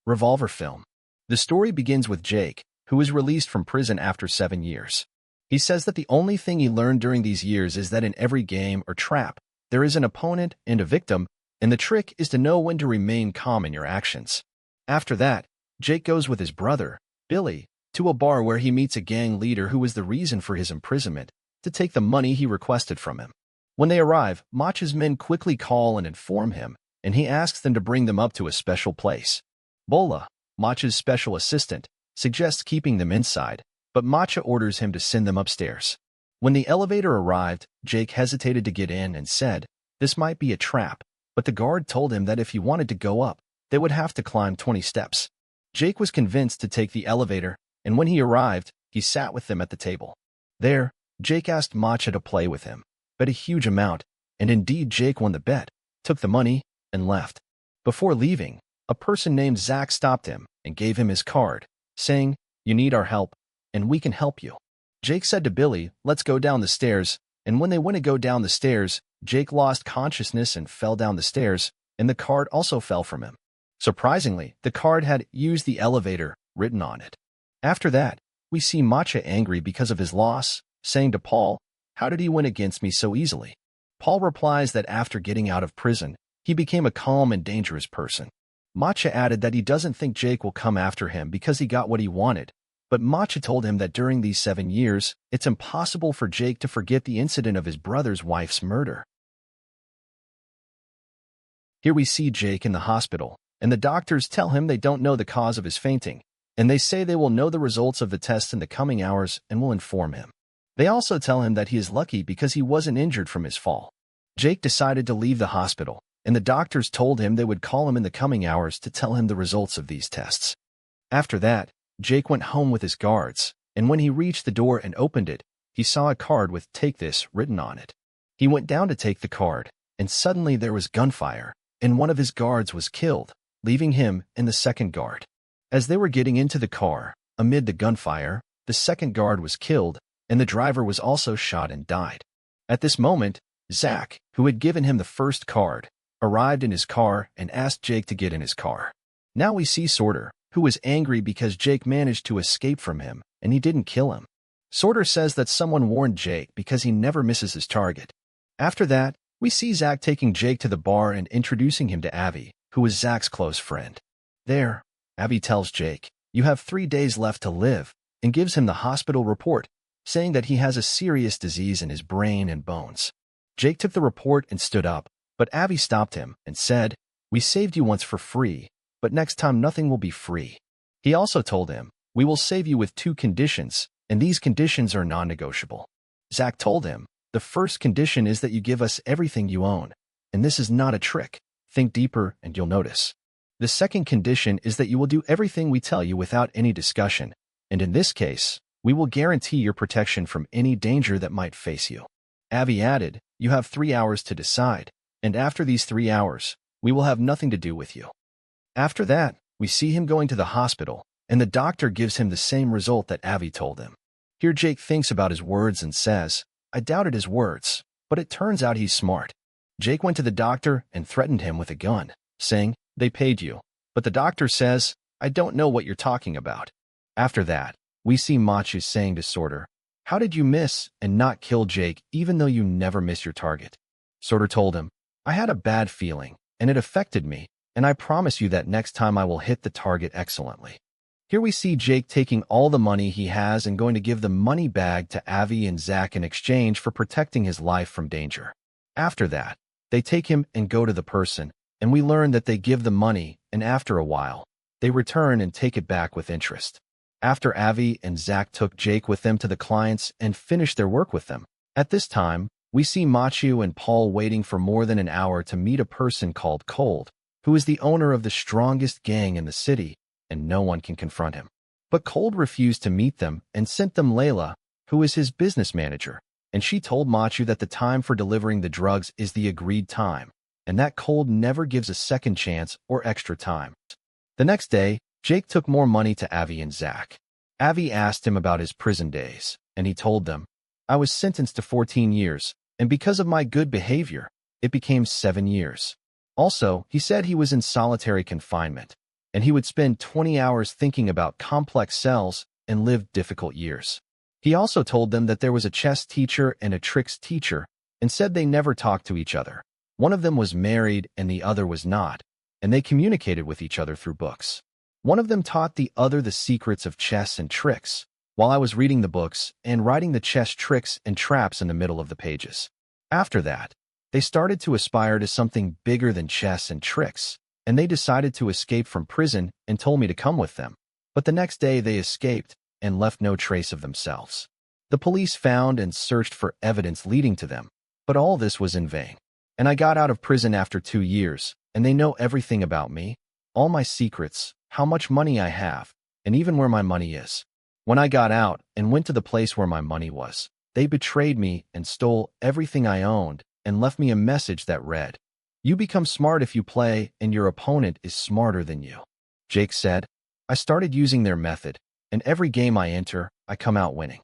Revolver film. The story begins with Jake, who is released from prison after 7 years. He says that the only thing he learned during these years is that in every game or trap, there is an opponent and a victim, and the trick is to know when to remain calm in your actions. After that, Jake goes with his brother, Billy, to a bar where he meets a gang leader who was the reason for his imprisonment, to take the money he requested from him. When they arrive, Macha's men quickly call and inform him, and he asks them to bring them up to a special place. Bola, Macha's special assistant, suggests keeping them inside, but Macha orders him to send them upstairs. When the elevator arrived, Jake hesitated to get in and said this might be a trap, but the guard told him that if he wanted to go up, they would have to climb 20 steps. Jake was convinced to take the elevator, and when he arrived, he sat with them at the table. There, Jake asked Macha to play with him, bet a huge amount, and indeed Jake won the bet, took the money, and left. Before leaving, a person named Zach stopped him and gave him his card, saying, "You need our help, and we can help you." Jake said to Billy, "Let's go down the stairs," and when they went to go down the stairs, Jake lost consciousness and fell down the stairs, and the card also fell from him. Surprisingly, the card had "Use the elevator" written on it. After that, we see Macha angry because of his loss, saying to Paul, "How did he win against me so easily?" Paul replies that after getting out of prison, he became a calm and dangerous person. Macha added that he doesn't think Jake will come after him because he got what he wanted, but Macha told him that during these 7 years, it's impossible for Jake to forget the incident of his brother's wife's murder. Here we see Jake in the hospital, and the doctors tell him they don't know the cause of his fainting, and they say they will know the results of the test in the coming hours and will inform him. They also tell him that he is lucky because he wasn't injured from his fall. Jake decided to leave the hospital, and the doctors told him they would call him in the coming hours to tell him the results of these tests. After that, Jake went home with his guards, and when he reached the door and opened it, he saw a card with "Take this" written on it. He went down to take the card, and suddenly there was gunfire, and one of his guards was killed, leaving him and the second guard. As they were getting into the car, amid the gunfire, the second guard was killed, and the driver was also shot and died. At this moment, Zach, who had given him the first card, arrived in his car and asked Jake to get in his car. Now we see Sorter, who was angry because Jake managed to escape from him, and he didn't kill him. Sorter says that someone warned Jake because he never misses his target. After that, we see Zach taking Jake to the bar and introducing him to Avi, who is Zach's close friend. There, Avi tells Jake, "You have 3 days left to live," and gives him the hospital report, saying that he has a serious disease in his brain and bones. Jake took the report and stood up, but Avi stopped him and said, "We saved you once for free, but next time nothing will be free." He also told him, "We will save you with 2 conditions, and these conditions are non-negotiable." Zach told him, "The first condition is that you give us everything you own, and this is not a trick. Think deeper and you'll notice. The second condition is that you will do everything we tell you without any discussion, and in this case, we will guarantee your protection from any danger that might face you." Avi added, "You have 3 hours to decide, and after these 3 hours, we will have nothing to do with you." After that, we see him going to the hospital, and the doctor gives him the same result that Avi told him. Here Jake thinks about his words and says, "I doubted his words, but it turns out he's smart." Jake went to the doctor and threatened him with a gun, saying, "They paid you." But the doctor says, "I don't know what you're talking about." After that, we see Macha saying to Sorter, "How did you miss and not kill Jake even though you never miss your target?" Sorter told him, "I had a bad feeling, and it affected me, and I promise you that next time I will hit the target excellently." Here we see Jake taking all the money he has and going to give the money bag to Avi and Zach in exchange for protecting his life from danger. After that, they take him and go to the person, and we learn that they give the money, and after a while, they return and take it back with interest. After Avi and Zach took Jake with them to the clients and finished their work with them, at this time, we see Machu and Paul waiting for more than an hour to meet a person called Cold, who is the owner of the strongest gang in the city, and no one can confront him. But Cold refused to meet them and sent them Layla, who is his business manager, and she told Machu that the time for delivering the drugs is the agreed time, and that Cold never gives a second chance or extra time. The next day, Jake took more money to Avi and Zach. Avi asked him about his prison days, and he told them, "I was sentenced to 14 years, and because of my good behavior, it became 7 years. Also, he said he was in solitary confinement. and he would spend 20 hours thinking about complex cells and live difficult years. He also told them that there was a chess teacher and a tricks teacher and said they never talked to each other. One of them was married and the other was not, and they communicated with each other through books. One of them taught the other the secrets of chess and tricks, while I was reading the books and writing the chess tricks and traps in the middle of the pages. After that, they started to aspire to something bigger than chess and tricks, and they decided to escape from prison and told me to come with them. But the next day they escaped and left no trace of themselves. The police found and searched for evidence leading to them, but all this was in vain. And I got out of prison after 2 years, and they know everything about me, all my secrets, how much money I have, and even where my money is. When I got out and went to the place where my money was, they betrayed me and stole everything I owned and left me a message that read, "You become smart if you play, and your opponent is smarter than you." Jake said, I started using their method, and every game I enter, I come out winning.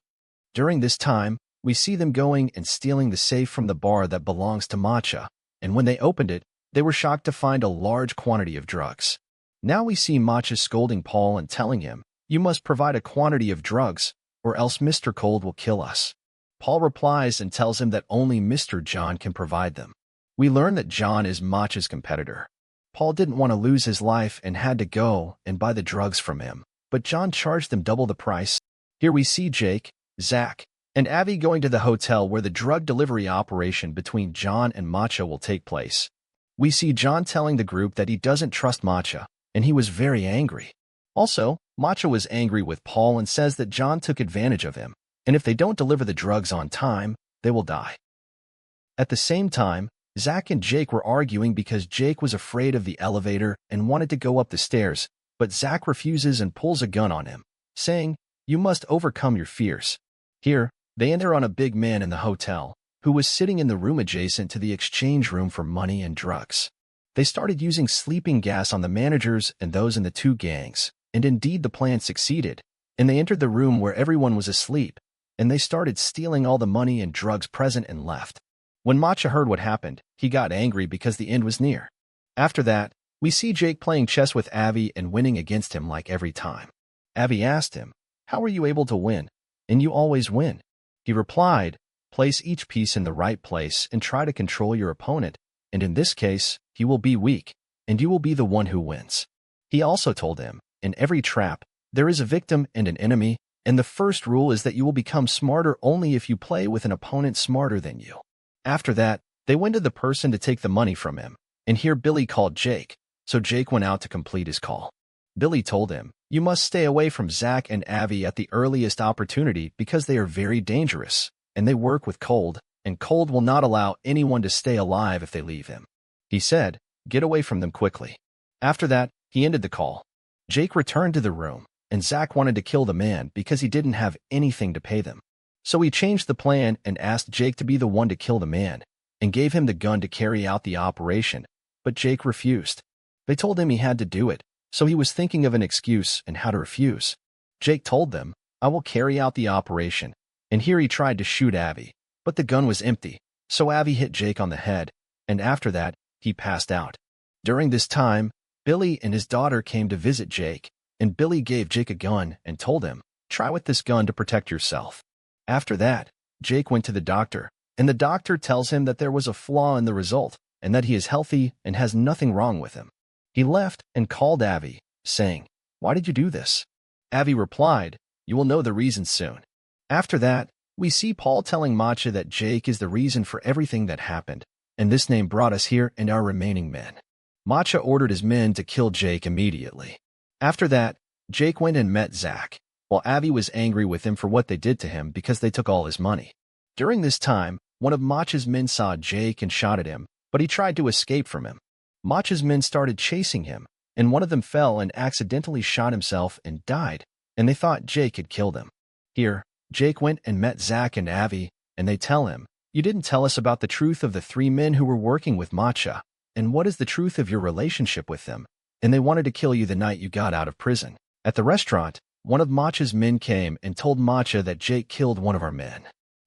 During this time, we see them going and stealing the safe from the bar that belongs to Macha, and when they opened it, they were shocked to find a large quantity of drugs. Now we see Macha scolding Paul and telling him, "You must provide a quantity of drugs, or else Mr. Cold will kill us." Paul replies and tells him that only Mr. John can provide them. We learn that John is Macha's competitor. Paul didn't want to lose his life and had to go and buy the drugs from him, but John charged them double the price. Here we see Jake, Zach, and Avi going to the hotel where the drug delivery operation between John and Macha will take place. We see John telling the group that he doesn't trust Macha, and he was very angry. Also, Macha was angry with Paul and says that John took advantage of him, and if they don't deliver the drugs on time, they will die. At the same time, Zach and Jake were arguing because Jake was afraid of the elevator and wanted to go up the stairs, but Zach refuses and pulls a gun on him, saying, "You must overcome your fears." Here, they enter on a big man in the hotel, who was sitting in the room adjacent to the exchange room for money and drugs. They started using sleeping gas on the managers and those in the two gangs, and indeed the plan succeeded, and they entered the room where everyone was asleep, and they started stealing all the money and drugs present and left. When Macha heard what happened, he got angry because the end was near. After that, we see Jake playing chess with Avi and winning against him like every time. Avi asked him, "How are you able to win? And you always win." He replied, "Place each piece in the right place and try to control your opponent, and in this case, he will be weak, and you will be the one who wins." He also told him, in every trap, there is a victim and an enemy, and the first rule is that you will become smarter only if you play with an opponent smarter than you. After that, they went to the person to take the money from him, and here Billy called Jake, so Jake went out to complete his call. Billy told him, "You must stay away from Zach and Avi at the earliest opportunity because they are very dangerous, and they work with Cold, and Cold will not allow anyone to stay alive if they leave him." He said, "Get away from them quickly." After that, he ended the call. Jake returned to the room, and Zach wanted to kill the man because he didn't have anything to pay them. So he changed the plan and asked Jake to be the one to kill the man, and gave him the gun to carry out the operation, but Jake refused. They told him he had to do it, so he was thinking of an excuse and how to refuse. Jake told them, "I will carry out the operation," and here he tried to shoot Avi, but the gun was empty, so Avi hit Jake on the head, and after that, he passed out. During this time, Billy and his daughter came to visit Jake, and Billy gave Jake a gun and told him, "Try with this gun to protect yourself." After that, Jake went to the doctor, and the doctor tells him that there was a flaw in the result, and that he is healthy and has nothing wrong with him. He left and called Avi, saying, "Why did you do this?" Avi replied, "You will know the reason soon." After that, we see Paul telling Macha that Jake is the reason for everything that happened, and this name brought us here and our remaining men. Macha ordered his men to kill Jake immediately. After that, Jake went and met Zach, while Avi was angry with him for what they did to him because they took all his money. During this time, one of Macha's men saw Jake and shot at him, but he tried to escape from him. Macha's men started chasing him, and one of them fell and accidentally shot himself and died, and they thought Jake had killed him. Here, Jake went and met Zach and Avi, and they tell him, "You didn't tell us about the truth of the 3 men who were working with Macha, and what is the truth of your relationship with them? And they wanted to kill you the night you got out of prison." At the restaurant, one of Macha's men came and told Macha that Jake killed one of our men.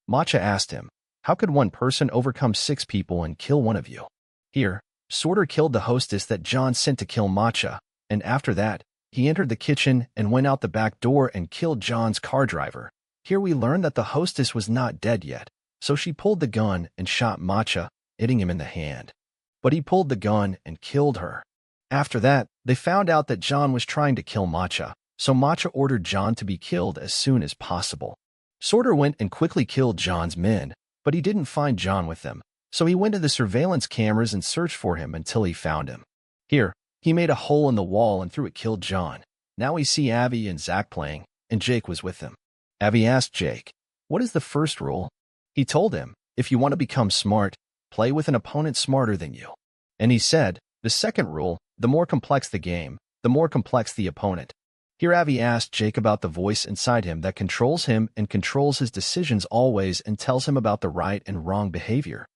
Macha asked him, "How could one person overcome 6 people and kill one of you?" Here, Sorter killed the hostess that John sent to kill Macha, and after that, he entered the kitchen and went out the back door and killed John's car driver. Here we learn that the hostess was not dead yet, so she pulled the gun and shot Macha, hitting him in the hand. But he pulled the gun and killed her. After that, they found out that John was trying to kill Macha, so Macha ordered John to be killed as soon as possible. Sorter went and quickly killed John's men, but he didn't find John with them, so he went to the surveillance cameras and searched for him until he found him. Here, he made a hole in the wall and through it killed John. Now we see Abby and Zach playing, and Jake was with them. Abby asked Jake, "What is the first rule?" He told him, "If you want to become smart, play with an opponent smarter than you." And he said, "The second rule, the more complex the game, the more complex the opponent." Here Abby asked Jake about the voice inside him that controls him and controls his decisions always and tells him about the right and wrong behavior.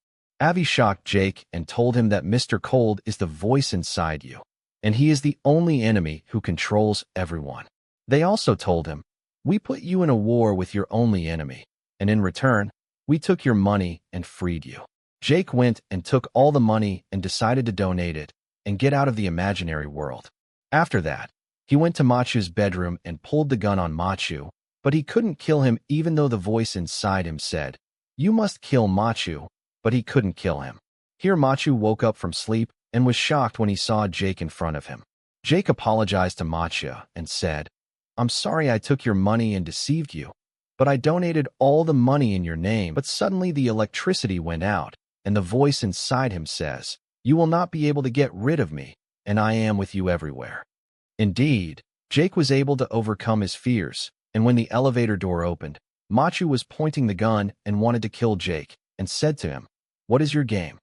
Abby shocked Jake and told him that Mr. Cold is the voice inside you, and he is the only enemy who controls everyone. They also told him, "We put you in a war with your only enemy, and in return, we took your money and freed you." Jake went and took all the money and decided to donate it and get out of the imaginary world. After that, he went to Machu's bedroom and pulled the gun on Machu, but he couldn't kill him even though the voice inside him said, "You must kill Machu," but he couldn't kill him. Here Machu woke up from sleep and was shocked when he saw Jake in front of him. Jake apologized to Machu and said, "I'm sorry I took your money and deceived you, but I donated all the money in your name." But suddenly the electricity went out, and the voice inside him says, "You will not be able to get rid of me, and I am with you everywhere." Indeed, Jake was able to overcome his fears, and when the elevator door opened, Machu was pointing the gun and wanted to kill Jake, and said to him, "What is your game?"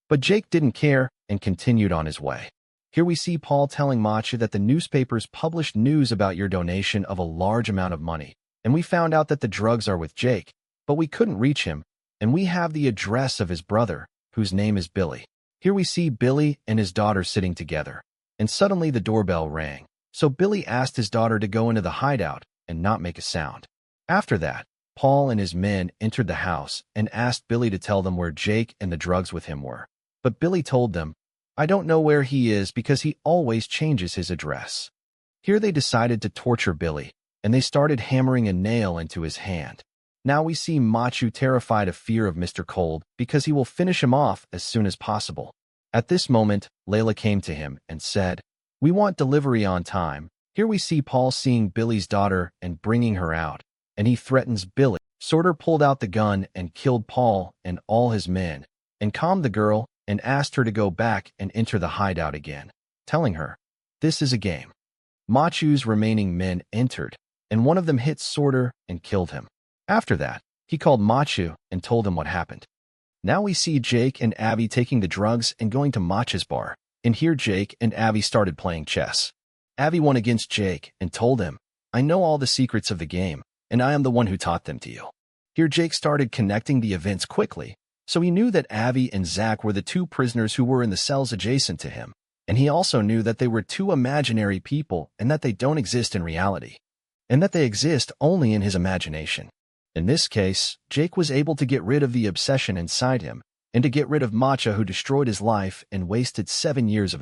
But Jake didn't care and continued on his way. Here we see Paul telling Machu that the newspapers published news about your donation of a large amount of money, and we found out that the drugs are with Jake, but we couldn't reach him, and we have the address of his brother, whose name is Billy. Here we see Billy and his daughter sitting together, and suddenly the doorbell rang, so Billy asked his daughter to go into the hideout and not make a sound. After that, Paul and his men entered the house and asked Billy to tell them where Jake and the drugs with him were. But Billy told them, "I don't know where he is because he always changes his address." Here they decided to torture Billy, and they started hammering a nail into his hand. Now we see Machu terrified of fear of Mr. Cold because he will finish him off as soon as possible. At this moment, Layla came to him and said, "We want delivery on time." Here we see Paul seeing Billy's daughter and bringing her out, and he threatens Billy. Sorter pulled out the gun and killed Paul and all his men, and calmed the girl and asked her to go back and enter the hideout again, telling her, "This is a game." Machu's remaining men entered, and one of them hit Sorter and killed him. After that, he called Machu and told him what happened. Now we see Jake and Abby taking the drugs and going to Macha's bar, and here Jake and Abby started playing chess. Abby won against Jake and told him, "I know all the secrets of the game, and I am the one who taught them to you." Here Jake started connecting the events quickly, so he knew that Abby and Zach were the two prisoners who were in the cells adjacent to him, and he also knew that they were two imaginary people and that they don't exist in reality, and that they exist only in his imagination. In this case, Jake was able to get rid of the obsession inside him, and to get rid of Macha, who destroyed his life and wasted 7 years of